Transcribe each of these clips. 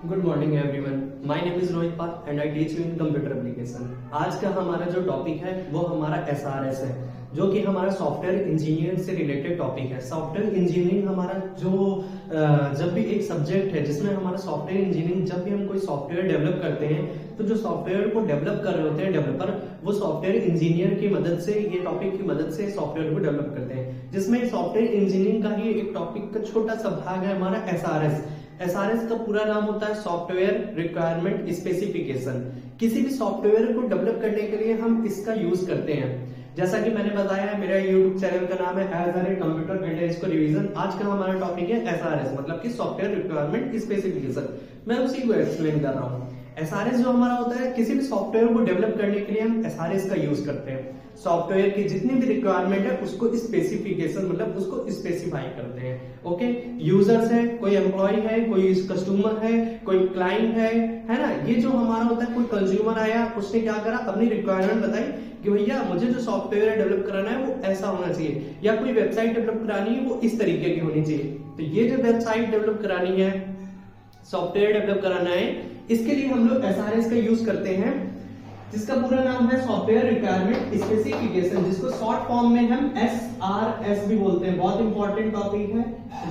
Good morning everyone, my name is Rohit Pal and I teach you in computer application. आज का हमारा जो topic है वो हमारा एसआरएस है, जो कि हमारा सॉफ्टवेयर इंजीनियरिंग से रिलेटेड टॉपिक है। सॉफ्टवेयर इंजीनियरिंग हमारा जो जब भी एक सब्जेक्ट है जिसमें हमारा सॉफ्टवेयर इंजीनियरिंग, जब भी हम कोई सॉफ्टवेयर डेवलप करते हैं तो जो सॉफ्टवेयर को डेवलप कर रहे होते हैं डेवलपर, वो सॉफ्टवेयर इंजीनियर की मदद से, ये टॉपिक की मदद से सॉफ्टवेयर को डेवलप करते हैं। जिसमें सॉफ्टवेयर इंजीनियरिंग का ही एक टॉपिक का छोटा सा भाग है हमारा एसआरएस। एसआरएस का पूरा नाम होता है सॉफ्टवेयर रिक्वायरमेंट स्पेसिफिकेशन। किसी भी सॉफ्टवेयर को डेवलप करने के लिए हम इसका यूज करते हैं। जैसा कि मैंने बताया है, मेरा यूट्यूब चैनल का नाम है as a computer and revision. आज का हमारा टॉपिक है एसआरएस, मतलब कि सॉफ्टवेयर रिक्वायरमेंट स्पेसिफिकेशन। मैं उसी को एक्सप्लेन कर रहा हूँ। एसआरएस जो हमारा होता है, किसी भी सॉफ्टवेयर को डेवलप करने के लिए हम एसआरएस का यूज करते हैं। सॉफ्टवेयर की जितनी भी रिक्वायरमेंट है उसको स्पेसिफिकेशन, मतलब उसको स्पेसिफाई करते हैं। ओके, यूजर्स है, कोई एम्प्लॉय है, कोई कस्टमर है, कोई क्लाइंट है ना। ये जो हमारा होता है, कोई कंज्यूमर आया, उसने क्या करा, अपनी रिक्वायरमेंट बताई कि भैया मुझे जो सॉफ्टवेयर डेवलप कराना है वो ऐसा होना चाहिए, या कोई वेबसाइट डेवलप करानी है वो इस तरीके की होनी चाहिए। तो ये जो वेबसाइट डेवलप करानी है, सॉफ्टवेयर डेवलप कराना है, इसके लिए हम लोग एसआरएस का यूज करते हैं, जिसका पूरा नाम है सॉफ्टवेयर रिक्वायरमेंट स्पेसिफिकेशन, जिसको शॉर्ट फॉर्म में हम एसआरएस भी बोलते हैं। बहुत इंपॉर्टेंट टॉपिक है,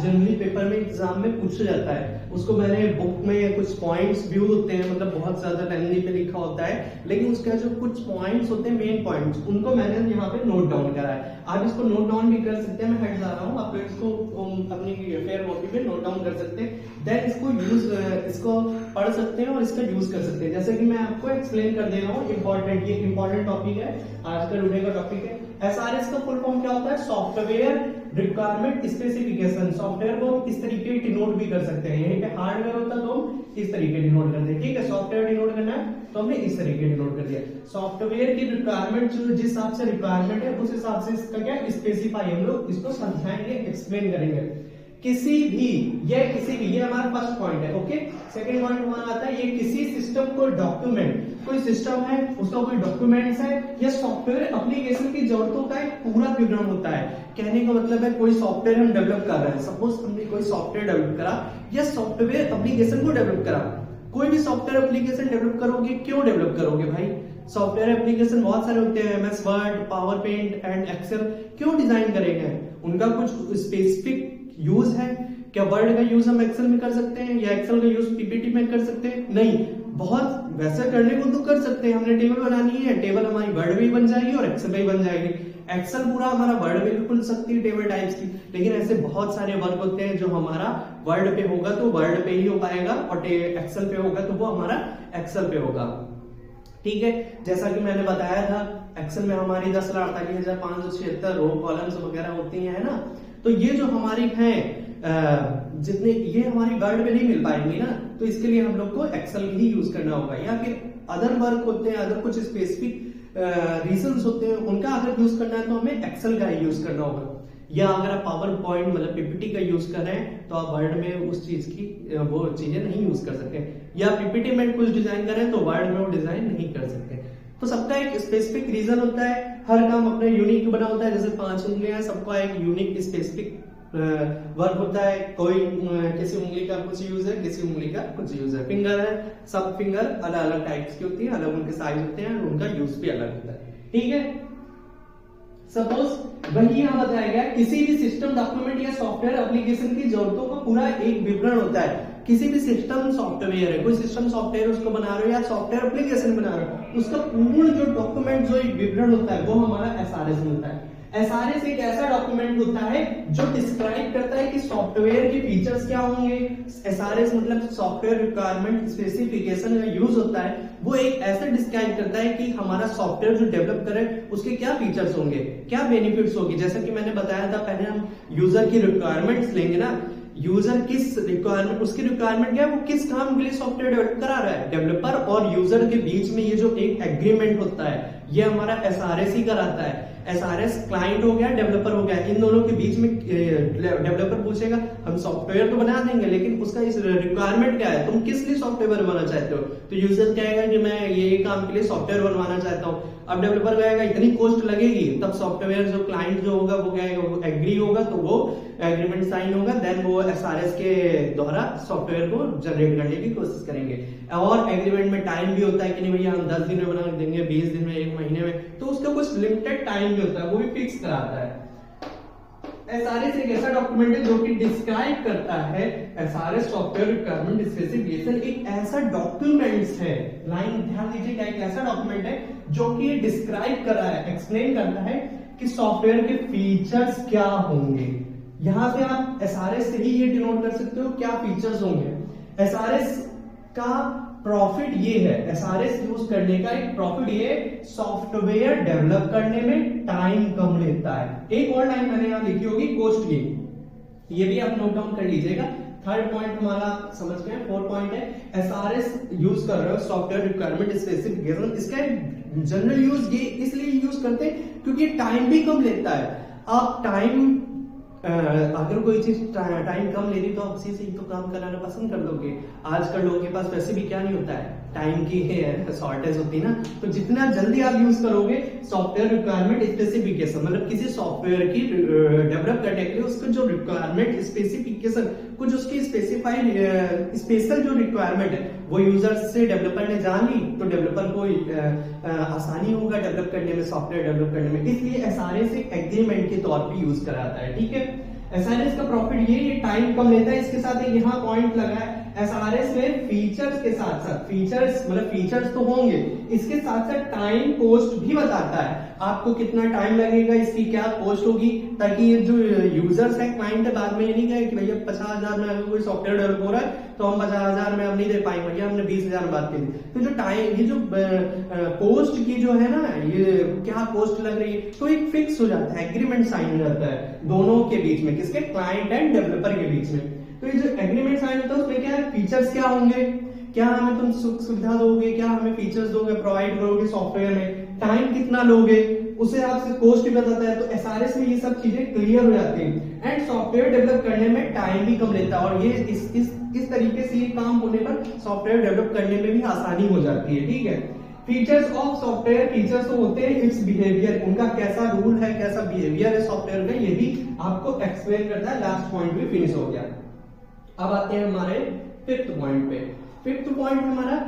जनरली पेपर में एग्जाम में पूछा जाता है। उसको मैंने बुक में कुछ पॉइंट्स व्यू होते हैं, मतलब बहुत ज्यादा लेंथी पे लिखा होता है, लेकिन उसका जो कुछ पॉइंट्स होते हैं, मेन पॉइंट्स, उनको मैंने यहाँ पे नोट डाउन करा है। आप इसको नोट डाउन भी कर सकते हैं, मैं हट जा रहा हूँ, आप इसको अपनी फेयर कॉपी पे नोट डाउन कर सकते हैं, देन इसको पढ़ सकते हैं और इसका यूज कर सकते हैं। जैसे कि मैं आपको एक्सप्लेन कर दे रहा हूँ, इंपॉर्टेंट, ये इंपॉर्टेंट टॉपिक है, आज का टुडे का टॉपिक है। एसआरएस का फुल फॉर्म क्या होता है? Software requirement specification. सॉफ्टवेयर को हम इस तरीके डिनोट भी कर सकते हैं, यहीं पे हार्डवेयर होता है तो हम इस तरीके डिनोट करते हैं। ठीक है, सॉफ्टवेयर डिनोट करना है तो हमने इस तरीके डिनोट कर दिया। सॉफ्टवेयर की रिक्वायरमेंट जो जिस हिसाब से रिक्वायरमेंट है उस हिसाब से इसका क्या स्पेसिफाई, हम लोग इसको समझाएंगे, एक्सप्लेन करेंगे। किसी भी, ये हमारा फर्स्ट पॉइंट है। ओके, सेकंड पॉइंट हमारा आता है, ये किसी सिस्टम को डॉक्यूमेंट, कोई सिस्टम है उसका कोई डॉक्यूमेंट्स है, या सॉफ्टवेयर एप्लीकेशन की जरूरतों का एक पूरा विवरण होता है। कहने का मतलब है, कोई सॉफ्टवेयर हम डेवलप कर रहे हैं, सपोज हमने कोई सॉफ्टवेयर डेवलप करा या सॉफ्टवेयर एप्लीकेशन को डेवलप करा। कोई भी सॉफ्टवेयर एप्लीकेशन डेवलप करोगे, क्यों डेवलप करोगे भाई? सॉफ्टवेयर एप्लीकेशन बहुत सारे होते हैं, MS word, power paint and excel. क्यों डिजाइन करेंगे? उनका कुछ स्पेसिफिक यूज है क्या? वर्ड का यूज हम एक्सेल में कर सकते हैं, या एक्सेल का यूज पीपीटी में कर सकते हैं? नहीं। बहुत वैसे करने को तो कर सकते हैं, हमने टेबल बनानी है, टेबल हमारी वर्ड में भी बन जाएगी और एक्सेल में भी बन जाएगी। एक्सेल पूरा हमारा वर्ड में भी खुल सकती है टेबल टाइप्स की, लेकिन ऐसे बहुत सारे वर्क होते हैं जो हमारा वर्ड पे होगा तो वर्ड पे ही हो पाएगा, और एक्सेल पे होगा तो वो हमारा एक्सेल पे होगा। ठीक है, जैसा कि मैंने बताया था, एक्सेल में हमारी 10,48,576 रो कॉलम्स वगैरह होती हैं, है ना। तो ये जो हमारी हैं जितने, ये हमारी वर्ड में नहीं मिल पाएंगी ना, तो इसके लिए हम लोग को एक्सेल ही यूज करना होगा। या फिर अदर वर्क होते हैं, अदर कुछ स्पेसिफिक रीजंस होते हैं, उनका अगर यूज करना है तो हमें एक्सेल का ही यूज करना होगा। या अगर आप पावर पॉइंट मतलब पीपीटी का यूज कर रहे हैं तो आप वर्ड में उस चीज की वो चीजें नहीं यूज कर सकते, या पीपीटी में कुछ डिजाइन कर रहे हैं तो वर्ड में वो डिजाइन नहीं कर सकते। तो सबका एक स्पेसिफिक रीजन होता है, हर काम अपने यूनिक बना होता है। जैसे 5 उंगलियां हैं, सबका एक यूनिक स्पेसिफिक वर्क होता है। कोई किसी उंगली का कुछ यूज है, किसी उंगली का कुछ यूज है। फिंगर है, सब फिंगर अलग अलग टाइप्स की होती है, अलग उनके साइज होते हैं, उनका यूज भी अलग होता है। ठीक है, सपोज वही यहां बताया गया, किसी भी सिस्टम डॉक्यूमेंट या सॉफ्टवेयर एप्लीकेशन की जरूरतों का पूरा एक विवरण होता है। किसी भी सिस्टम सॉफ्टवेयर है, कोई सिस्टम सॉफ्टवेयर उसको बना रहे हो या सॉफ्टवेयर एप्लीकेशन बना रहे हो, उसका पूर्ण जो डॉक्यूमेंट, जो एक विवरण होता है, वो हमारा एसआरएस में होता है। एसआरएस एक ऐसा डॉक्यूमेंट होता है जो डिस्क्राइब करता है कि सॉफ्टवेयर के फीचर्स क्या होंगे। एसआरएस मतलब सॉफ्टवेयर रिक्वायरमेंट स्पेसिफिकेशन का यूज होता है, वो एक ऐसा डिस्क्राइब करता है कि हमारा सॉफ्टवेयर जो डेवलप करे उसके क्या फीचर्स होंगे, क्या बेनिफिट्स होगी। जैसा कि मैंने बताया था, पहले हम यूजर की रिक्वायरमेंट्स लेंगे ना, यूजर किस रिक्वायरमेंट, उसकी रिक्वायरमेंट क्या है, वो किस काम के लिए सॉफ्टवेयर डेवलप करा रहा है। डेवलपर और यूजर के बीच में ये जो एक एग्रीमेंट होता है, ये हमारा एसआरएस ही कराता है। एसआरएस क्लाइंट हो गया, डेवलपर हो गया, इन दोनों के बीच में डेवलपर पूछेगा हम सॉफ्टवेयर तो बना देंगे, लेकिन उसका इस रिक्वायरमेंट क्या है, तुम किस लिए सॉफ्टवेयर बनाना चाहते हो। तो यूजर कहेगा कि मैं ये काम के लिए सॉफ्टवेयर बनवाना चाहता हूँ। अब डेवलपर कहेगा इतनी कॉस्ट लगेगी, तब सॉफ्टवेयर जो क्लाइंट जो होगा वो कहेगा, वो एग्री होगा, तो वो एग्रीमेंट साइन होगा, देन वो एसआरएस के द्वारा सॉफ्टवेयर को जनरेट करने की कोशिश करेंगे। और एग्रीमेंट में टाइम भी होता है कि नहीं भैया हम 10 दिन में बना देंगे, 20 दिन में, 1 महीने में, तो उसका कुछ लिमिटेड टाइम भी होता है, वो भी फिक्स कराता है। एसआरएस एक ऐसा डॉक्यूमेंट है जो कि डिस्क्राइब करता है, एसआरएस सॉफ्टवेयर रिक्वायरमेंट स्पेसिफिकेशन एक ऐसा डॉक्यूमेंट्स है, लाइन ध्यान दीजिएगा, एक ऐसा डॉक्यूमेंट है जो कि डिस्क्राइब कर रहा है, एक्सप्लेन करता है कि सॉफ्टवेयर के फीचर्स क्या होंगे। यहां से आप एसआरएस से ही ये डिनोट कर सकते हो क्या फीचर्स होंगे। एसआरएस का प्रॉफिट ये है, एसआरएस यूज करने का एक प्रॉफिट ये, सॉफ्टवेयर डेवलप करने में टाइम कम लेता है। एक और लाइन मैंने यहां लिखी होगी कोस्ट गेन, ये भी आप नोट डाउन कर लीजिएगा। थर्ड पॉइंट हमारा समझ गए। फोर्थ पॉइंट है एसआरएस यूज कर रहे हो सॉफ्टवेयर रिक्वायरमेंट स्पेसिफिकेशन, इसका जनरल यूज ये इसलिए यूज करते हैं क्योंकि टाइम भी कम लेता है। आप टाइम अगर कोई चीज टाइम कम ले रही तो आप उसी से ही तो काम कराना पसंद कर दोगे। आजकल लोगों के पास वैसे भी क्या नहीं होता है, टाइम की शॉर्टेज होती है ना, तो जितना जल्दी आप यूज करोगे सॉफ्टवेयर रिक्वायरमेंट स्पेसिफिकेशन, मतलब किसी सॉफ्टवेयर की डेवलप करने के लिए उसका जो रिक्वायरमेंट स्पेसिफिकेशन, कुछ उसकी स्पेसिफाइड स्पेशल जो रिक्वायरमेंट है वो यूजर से डेवलपर ने जान ली तो डेवलपर को आसानी होगा डेवलप करने में, सॉफ्टवेयर डेवलप करने में। इसलिए एसआरएस एक एग्रीमेंट के तौर पे यूज कराता है। ठीक है, एसआरएस का प्रॉफिट ये टाइम कम लेता है। इसके साथ एक यहाँ पॉइंट लगा है, एसआरएस में फीचर्स के साथ साथ, फीचर्स मतलब फीचर्स तो होंगे, इसके साथ साथ टाइम कॉस्ट भी बताता है, आपको कितना टाइम लगेगा, इसकी क्या कॉस्ट होगी, ताकि ये जो यूजर्स है, क्लाइंट है, बाद में ये नहीं कहे कि भैया 50,000 में अगर कोई सॉफ्टवेयर डेवलप हो रहा है तो हम 50,000 में हम नहीं दे पाएंगे, भैया हमने 20,000 में बात की। तो जो टाइम, ये जो कॉस्ट की जो है ना, ये क्या कॉस्ट लग रही है, तो एक फिक्स हो जाता है, एग्रीमेंट साइन हो जाता है दोनों के बीच में, किसके, क्लाइंट एंड डेवलपर के बीच में। तो ये जो एग्रीमेंट साइन होता है उसमें क्या है, फीचर्स क्या होंगे, क्या हमें तुम सुख सुविधा दोगे, क्या हमें फीचर्स दोगे, प्रोवाइड करोगे सॉफ्टवेयर में, टाइम कितना लोगे, उसे आपसे कॉस्ट भी बताता है। तो एसआरएस में ये सब चीजें क्लियर हो जाती हैं एंड सॉफ्टवेयर डेवलप करने में टाइम भी कम लेता है। और ये इस तरीके से ये काम होने पर सॉफ्टवेयर डेवलप करने में भी आसानी हो जाती है। ठीक है, फीचर्स ऑफ सॉफ्टवेयर, फीचर्स तो होते हैं, इट्स बिहेवियर, उनका कैसा रूल है, कैसा बिहेवियर है सॉफ्टवेयर का, ये भी आपको एक्सप्लेन करता है। लास्ट पॉइंट भी फिनिश हो गया। अब आते हैं हमारे फिफ्थ पॉइंट पे। फिफ्थ पॉइंट हमारा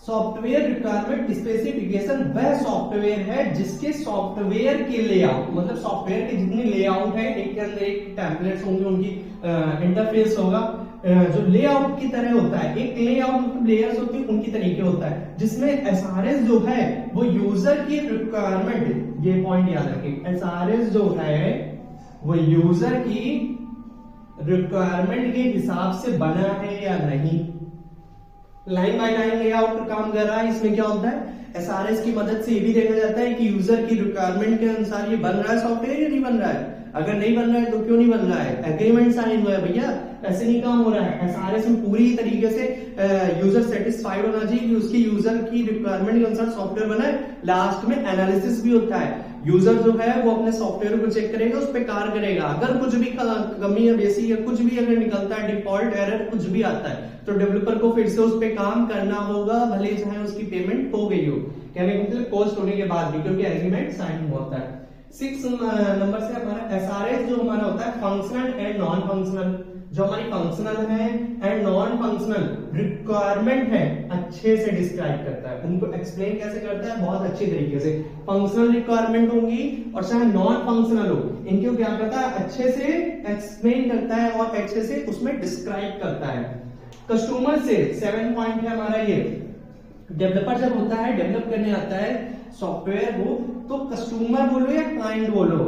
सॉफ्टवेयर रिक्वायरमेंट स्पेसिफिकेशन वह सॉफ्टवेयर है जिसके सॉफ्टवेयर के लेआउट, मतलब सॉफ्टवेयर के जितने लेआउट है, एक के अंदर एक टेम्पलेट्स होंगे, उनकी इंटरफेस होगा जो लेआउट की तरह होता है, एक लेआउट मतलब लेयर्स होती है उनकी तरीके होता है, जिसमें एसआरएस जो है वो यूजर की रिक्वायरमेंट, ये पॉइंट याद रखिए, एसआरएस जो है वो यूजर की रिक्वायरमेंट के हिसाब से बना है या नहीं। लाइन बाय लाइन लेआउट काम कर रहा है। इसमें क्या होता है, एसआरएस की मदद से ये भी देखा जाता है कि यूजर की रिक्वायरमेंट के अनुसार ये बन रहा है सॉफ्टवेयर या नहीं बन रहा है। अगर नहीं बन रहा है तो क्यों नहीं बन रहा है, एग्रीमेंट साइन हुआ है भैया, ऐसे नहीं काम हो रहा है। एसआरएस में पूरी तरीके से यूजर सेटिस्फाइड होना चाहिए कि उसकी यूजर की रिक्वायरमेंट के अनुसार सॉफ्टवेयर बना है। लास्ट में एनालिसिस भी होता है, यूजर जो है वो अपने सॉफ्टवेयर को चेक करेगा, उस पर कार्य करेगा, अगर कुछ भी कमी या बेसी या कुछ भी अगर निकलता है, डिफॉल्ट एरर कुछ भी आता है तो डेवलपर को फिर से उस पर काम करना होगा, भले चाहे उसकी पेमेंट हो गई हो, कहने का मतलब कॉस्ट होने के बाद भी, क्योंकि एग्रीमेंट साइन होता है। 6 नंबर से हमारा एसआरएस जो हमारा होता है फंक्शनल एंड नॉन फंक्शनल, जो हमारी फंक्शनल है एंड नॉन फंक्शनल रिक्वायरमेंट है अच्छे से डिस्क्राइब करता है, उनको एक्सप्लेन कैसे करता है, बहुत अच्छे तरीके से। फंक्शनल रिक्वायरमेंट होंगी और चाहे नॉन फंक्शनल हो, इनको क्या करता है, अच्छे से एक्सप्लेन करता है और अच्छे से उसमें डिस्क्राइब करता है। कस्टमर से 7 पॉइंट है हमारा ये, डेवलपर जब होता है, डेवलप करने आता है सॉफ्टवेयर वो, तो कस्टमर बोलो या क्लाइंट बोलो,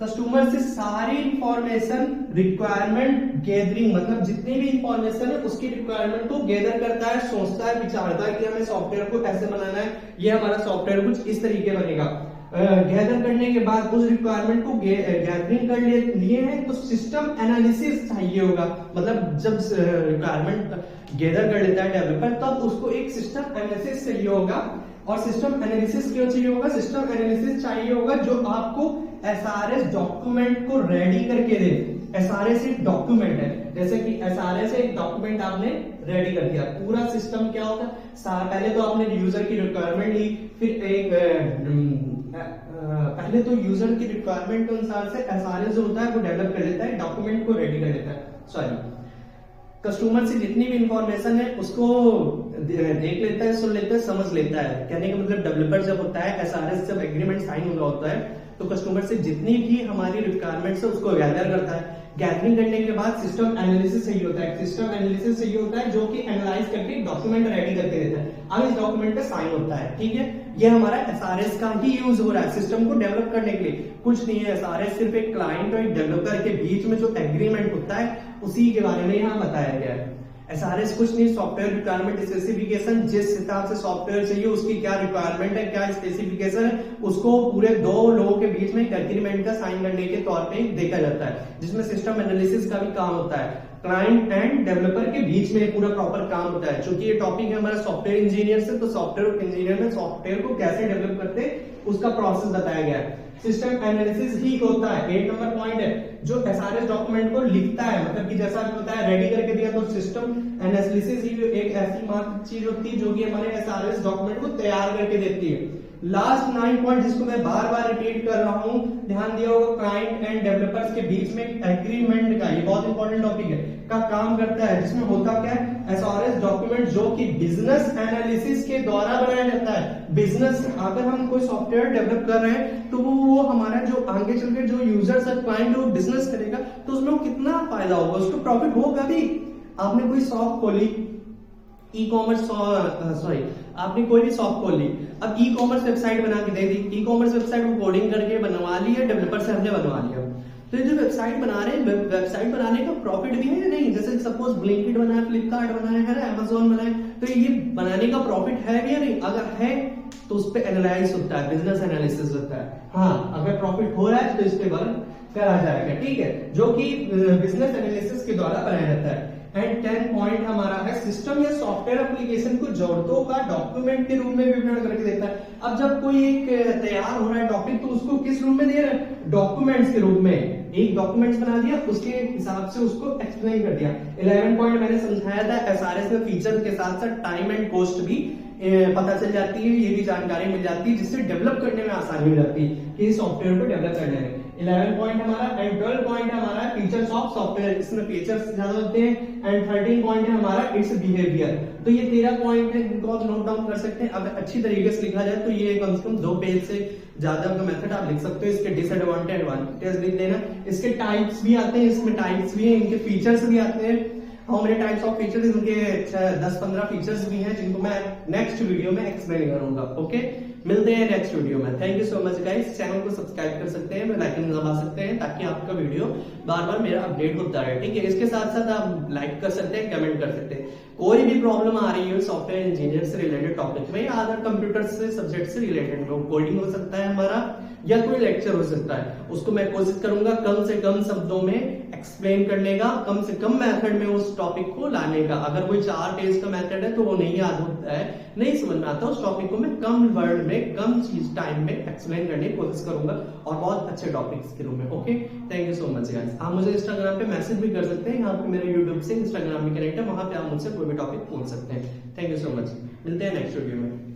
कस्टमर से सारी इंफॉर्मेशन रिक्वायरमेंट गैदरिंग, मतलब जितनी भी इंफॉर्मेशन है उसकी रिक्वायरमेंट को गैदर करता है, सोचता है, विचारता है कि हमें सॉफ्टवेयर को ऐसे बनाना है, ये हमारा सॉफ्टवेयर कुछ इस तरीके बनेगा। गैदर करने के बाद उस रिक्वायरमेंट को गैदरिंग कर लिए हैं तो सिस्टम एनालिसिस चाहिए होगा, मतलब जब रिक्वायरमेंट गैदर कर लेता है डेवलपर तब उसको एक सिस्टम एनालिसिस चाहिए होगा। और सिस्टम एनालिसिस क्यों चाहिए होगा, सिस्टम एनालिसिस चाहिए होगा जो आपको एसआरएस डॉक्यूमेंट को रेडी करके दे। एसआरएस एक डॉक्यूमेंट है, जैसे कि एसआरएस एक डॉक्यूमेंट आपने रेडी कर दिया, पूरा सिस्टम क्या होता है, पहले तो आपने यूजर की रिक्वायरमेंट ली, फिर एक पहले तो यूजर की रिक्वायरमेंट के अनुसार से एसआरएस जो होता है वो डेवलप कर लेता है, डॉक्यूमेंट को रेडी कर लेता है, सॉरी कस्टमर से जितनी भी इंफॉर्मेशन है उसको देख लेता है, सुन लेता है, समझ लेता है। कहने का मतलब डेवलपर जब होता है, एसआरएस जब एग्रीमेंट साइन हो रहा होता है तो कस्टमर से जितनी भी हमारी रिक्वायरमेंट्स है उसको गैदर करता है। गैदरिंग करने के बाद सिस्टम एनालिसिस चाहिए होता है, सिस्टम एनालिसिस चाहिए होता है जो कि एनालाइज करके डॉक्यूमेंट रेडी करके देता है। अब इस डॉक्यूमेंट पे साइन होता है, ठीक है। ये हमारा एसआरएस का ही यूज हो रहा है सिस्टम को डेवलप करने के लिए, कुछ नहीं है। एसआरएस सिर्फ एक क्लाइंट और एक डेवलपर के बीच में जो एग्रीमेंट होता है उसी के बारे में यहाँ बताया गया है। एसआरएस कुछ नहीं, सॉफ्टवेयर रिक्वायरमेंट स्पेसिफिकेशन, जिस हिसाब से सॉफ्टवेयर चाहिए उसकी क्या रिक्वायरमेंट है, क्या स्पेसिफिकेशन है, उसको पूरे दो लोगों के बीच में एक एग्रीमेंट का साइन करने के तौर पे देखा जाता है, जिसमें सिस्टम एनालिसिस का भी काम होता है। क्लाइंट एंड डेवलपर के बीच में पूरा प्रॉपर काम होता है। चूंकि ये टॉपिक है हमारा सॉफ्टवेयर इंजीनियर से, तो सॉफ्टवेयर इंजीनियर में सॉफ्टवेयर को कैसे डेवलप करते उसका प्रोसेस बताया गया है। सिस्टम एनालिसिस ही होता है, 8 नंबर पॉइंट है, जो एसआरएस डॉक्यूमेंट को लिखता है, मतलब कि जैसा होता है रेडी करके दिया, तो सिस्टम एनालिसिस ही एक ऐसी मात्र चीज होती है जो कि हमारे एसआरएस डॉक्यूमेंट को तैयार करके देती है। लास्ट 9 पॉइंट जिसको मैं बार बार रिपीट कर रहा हूं, ध्यान दिया होगा, क्लाइंट एंड डेवलपर्स के बीच में एग्रीमेंट का, ये बहुत इंपॉर्टेंट टॉपिक है, का काम करता है, जिसमें होता क्या है, एसआरएस डॉक्यूमेंट जो कि बिजनेस एनालिसिस के द्वारा बनाया जाता है। बिजनेस, अगर हम कोई सॉफ्टवेयर डेवलप कर रहे हैं तो वो हमारा जो आगे चल के जो यूजर्स है, क्लाइंट वो बिजनेस करेगा तो उसमें कितना फायदा होगा, उसको प्रॉफिट होगा भी। आपने कोई शॉप खोली, ई कॉमर्स, सॉरी आपने कोई भी शॉप खोल ली, अब ई कॉमर्स वेबसाइट बना के दे दी, ई कॉमर्स वेबसाइट को कोडिंग करके बनवा ली है, डेवलपर से हमने बनवा लिया, तो ये जो वेबसाइट बना रहे हैं, वेबसाइट बनाने का प्रॉफिट भी है या नहीं? जैसे सपोज ब्लिंकिट बनाया, फ्लिपकार्ट बनाया है ना, अमेजोन बनाया, तो ये बनाने का प्रॉफिट है भी या नहीं? अगर है तो उस पर एनालाइज होता है, बिजनेस एनालिसिस होता है। हाँ, अगर प्रॉफिट हो रहा है तो इस पे वर्क करा जाएगा, ठीक है, जो कि बिजनेस एनालिसिस के द्वारा बनाया जाता है। एंड 10 पॉइंट हमारा है, सिस्टम या सॉफ्टवेयर एप्लीकेशन को जरूरतों का डॉक्यूमेंट के रूप में विवरण करके देता है। अब जब कोई एक तैयार हो रहा है टॉपिक, तो उसको किस रूप में दे रहा है? डॉक्यूमेंट्स के रूप में। एक डॉक्यूमेंट्स बना दिया, उसके हिसाब से उसको एक्सप्लेन कर दिया। 11 पॉइंट मैंने समझाया था, एसआरएस में फीचर के साथ साथ टाइम एंड कॉस्ट भी पता चल जाती है, ये भी जानकारी मिल जाती है, जिससे डेवलप करने में आसानी हो जाती है कि सॉफ्टवेयर को डेवलप करने में। 11 पॉइंट हमारा, एंड 12 पॉइंट हमारा फीचर्स ऑफ सॉफ्टवेयर, इसमें फीचर्स ज्यादा होते हैं। एंड 13 पॉइंट है हमारा इट्स बिहेवियर। तो ये 13 पॉइंट है, इनको आप नोट डाउन कर सकते हैं। अगर अच्छी तरीके से लिखा जाए तो ये कम से कम 2 पेज से ज्यादा का मेथड आप लिख सकते हो। इसके डिसएडवांटेज एडवांटेज लिख देना। इसके टाइप्स भी आते हैं, इसमें टाइप्स भी हैं, इनके फीचर्स भी आते हैं। How many types of features, इनके 10-15 फीचर्स भी हैं जिनको मैं नेक्स्ट वीडियो में एक्सप्लेन करूंगा। ओके, मिलते हैं नेक्स्ट वीडियो में। Thank you so much guys. Channel को सब्सक्राइब कर सकते हैं, बेल आइकन दबा सकते हैं ताकि आपका वीडियो बार बार मेरा अपडेट होता रहे, ठीक है। इसके साथ साथ आप लाइक कर सकते हैं, कमेंट कर सकते हैं। कोई भी प्रॉब्लम आ रही है सॉफ्टवेयर इंजीनियर से रिलेटेड टॉपिक में या अदर कंप्यूटर से सब्जेक्ट से रिलेटेड, कोडिंग हो सकता है हमारा या कोई लेक्चर हो सकता है, उसको मैं कोशिश करूंगा कम से कम शब्दों में एक्सप्लेन करने का, कम से कम मेथड में उस टॉपिक को लाने का। अगर कोई 4 पेज का मेथड है तो वो नहीं याद होता है, नहीं समझ में आता, उस टॉपिक को मैं कम वर्ड में, कम चीज टाइम में एक्सप्लेन करने की कोशिश करूंगा और बहुत अच्छे टॉपिक्स के रूप में। Okay, thank you so much guys. आप मुझे इंस्टाग्राम पे मैसेज भी कर सकते हैं, यहाँ पे मेरे यूट्यूब से इंस्टाग्राम में कनेक्ट है, वहां पे आप मुझसे कोई भी टॉपिक पूछ सकते हैं। थैंक यू सो मच, मिलते हैं नेक्स्ट वीडियो में।